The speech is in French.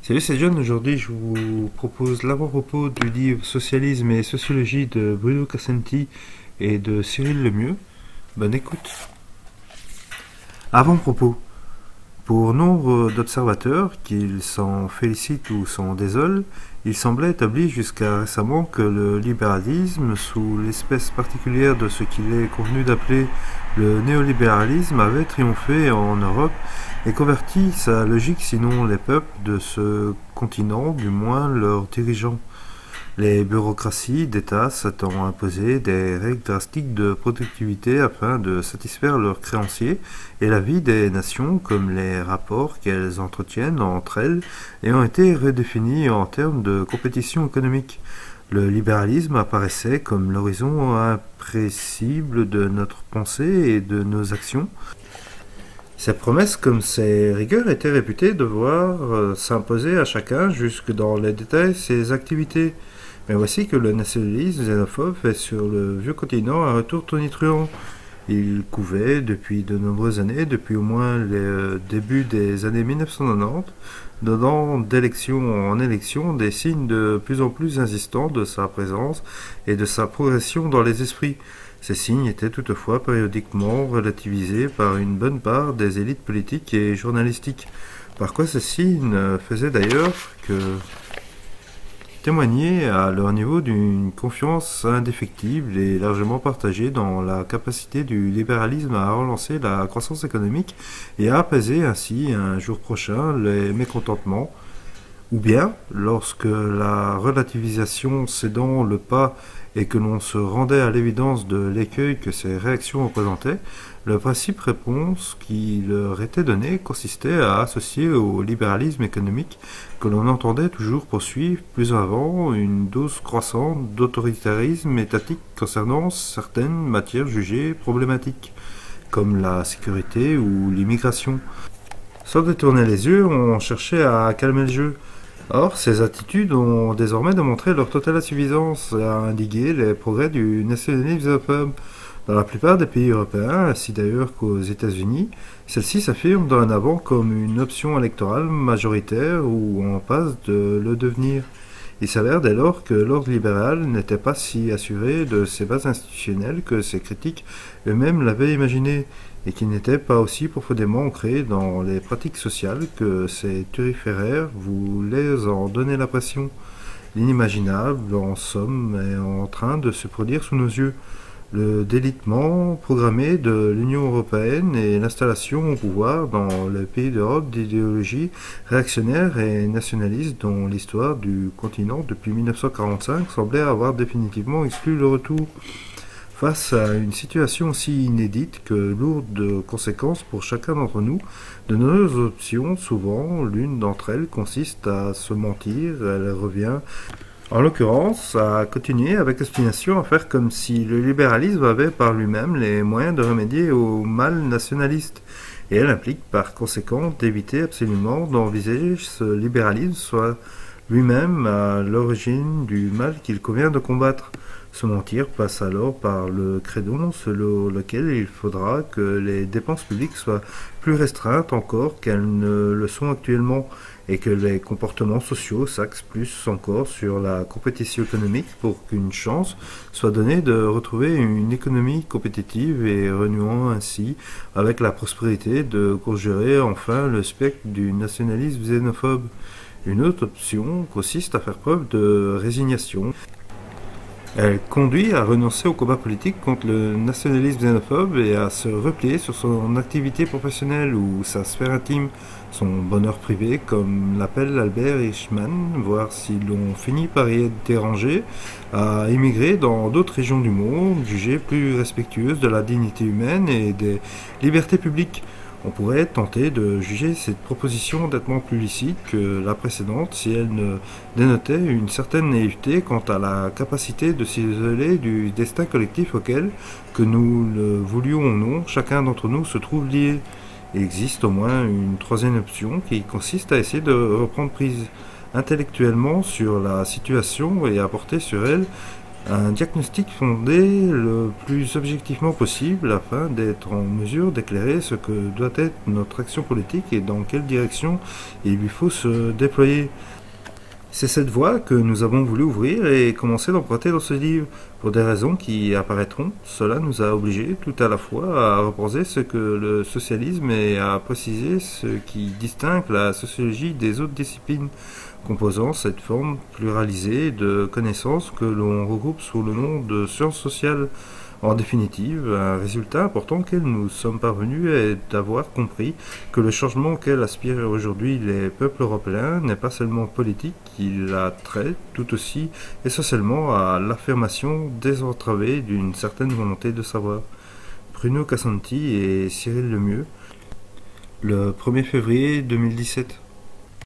Salut, c'est John. Aujourd'hui, je vous propose l'avant-propos du livre Socialisme et sociologie de Bruno Cassenti et de Cyril Lemieux. Bonne écoute. Avant-propos. Pour nombre d'observateurs, qu'ils s'en félicitent ou s'en désolent, il semblait établi jusqu'à récemment que le libéralisme, sous l'espèce particulière de ce qu'il est convenu d'appeler le néolibéralisme, avait triomphé en Europe et converti sa logique, sinon les peuples de ce continent, du moins leurs dirigeants. Les bureaucraties d'État s'étant imposé des règles drastiques de productivité afin de satisfaire leurs créanciers et la vie des nations, comme les rapports qu'elles entretiennent entre elles, ayant été redéfinis en termes de compétition économique. Le libéralisme apparaissait comme l'horizon impressible de notre pensée et de nos actions. Ces promesses comme ces rigueurs étaient réputées devoir s'imposer à chacun jusque dans les détails ses activités. Mais voici que le nationalisme xénophobe fait sur le vieux continent un retour tonitruant. Il couvait depuis de nombreuses années, depuis au moins les débuts des années 1990, donnant d'élection en élection des signes de plus en plus insistants de sa présence et de sa progression dans les esprits. Ces signes étaient toutefois périodiquement relativisés par une bonne part des élites politiques et journalistiques. Par quoi ces signes faisaient d'ailleurs que témoigner à leur niveau d'une confiance indéfectible et largement partagée dans la capacité du libéralisme à relancer la croissance économique et à apaiser ainsi un jour prochain les mécontentements, ou bien, lorsque la relativisation cédant le pas et que l'on se rendait à l'évidence de l'écueil que ces réactions représentaient, le principe réponse qui leur était donné consistait à associer au libéralisme économique que l'on entendait toujours poursuivre plus avant une dose croissante d'autoritarisme étatique concernant certaines matières jugées problématiques, comme la sécurité ou l'immigration. Sans détourner les yeux, on cherchait à calmer le jeu. Or, ces attitudes ont désormais démontré leur totale insuffisance à indiquer les progrès du nationalisme xénophobe. Dans la plupart des pays européens, ainsi d'ailleurs qu'aux États-Unis, celle-ci s'affirme dorénavant comme une option électorale majoritaire ou en passe de le devenir. Il s'avère dès lors que l'ordre libéral n'était pas si assuré de ses bases institutionnelles que ses critiques eux-mêmes l'avaient imaginé, et qui n'était pas aussi profondément ancré dans les pratiques sociales que ces turiféraires voulaient en donner l'impression. L'inimaginable, en somme, est en train de se produire sous nos yeux. Le délitement programmé de l'Union européenne et l'installation au pouvoir dans les pays d'Europe d'idéologies réactionnaires et nationalistes dont l'histoire du continent depuis 1945 semblait avoir définitivement exclu le retour. Face à une situation aussi inédite que lourde de conséquences pour chacun d'entre nous, de nos options, souvent, l'une d'entre elles consiste à se mentir, elle revient, en l'occurrence, à continuer avec obstination à faire comme si le libéralisme avait par lui-même les moyens de remédier au mal nationaliste, et elle implique par conséquent d'éviter absolument d'envisager ce libéralisme soit lui-même à l'origine du mal qu'il convient de combattre. Se mentir passe alors par le credo selon lequel il faudra que les dépenses publiques soient plus restreintes encore qu'elles ne le sont actuellement et que les comportements sociaux s'axent plus encore sur la compétition économique pour qu'une chance soit donnée de retrouver une économie compétitive et renouant ainsi avec la prospérité de conjurer enfin le spectre du nationalisme xénophobe. Une autre option consiste à faire preuve de résignation. Elle conduit à renoncer au combat politique contre le nationalisme xénophobe et à se replier sur son activité professionnelle ou sa sphère intime, son bonheur privé, comme l'appelle Albert Eichmann, voire si l'on finit par y être dérangé, à immigrer dans d'autres régions du monde, jugées plus respectueuses de la dignité humaine et des libertés publiques. On pourrait tenter de juger cette proposition nettement plus licite que la précédente si elle ne dénotait une certaine naïveté quant à la capacité de s'isoler du destin collectif auquel, que nous le voulions ou non, chacun d'entre nous se trouve lié. Il existe au moins une troisième option qui consiste à essayer de reprendre prise intellectuellement sur la situation et à porter sur elle Un diagnostic fondé le plus objectivement possible afin d'être en mesure d'éclairer ce que doit être notre action politique et dans quelle direction il lui faut se déployer. C'est cette voie que nous avons voulu ouvrir et commencer d'emprunter dans ce livre. Pour des raisons qui apparaîtront, cela nous a obligés tout à la fois à repenser ce que le socialisme et à préciser ce qui distingue la sociologie des autres disciplines, composant cette forme pluralisée de connaissances que l'on regroupe sous le nom de sciences sociales. En définitive, un résultat important auquel nous sommes parvenus est d'avoir compris que le changement auquel aspirent aujourd'hui les peuples européens n'est pas seulement politique, il a trait tout aussi essentiellement à l'affirmation désentravée d'une certaine volonté de savoir. Bruno Cassanti et Cyril Lemieux, le 1er février 2017.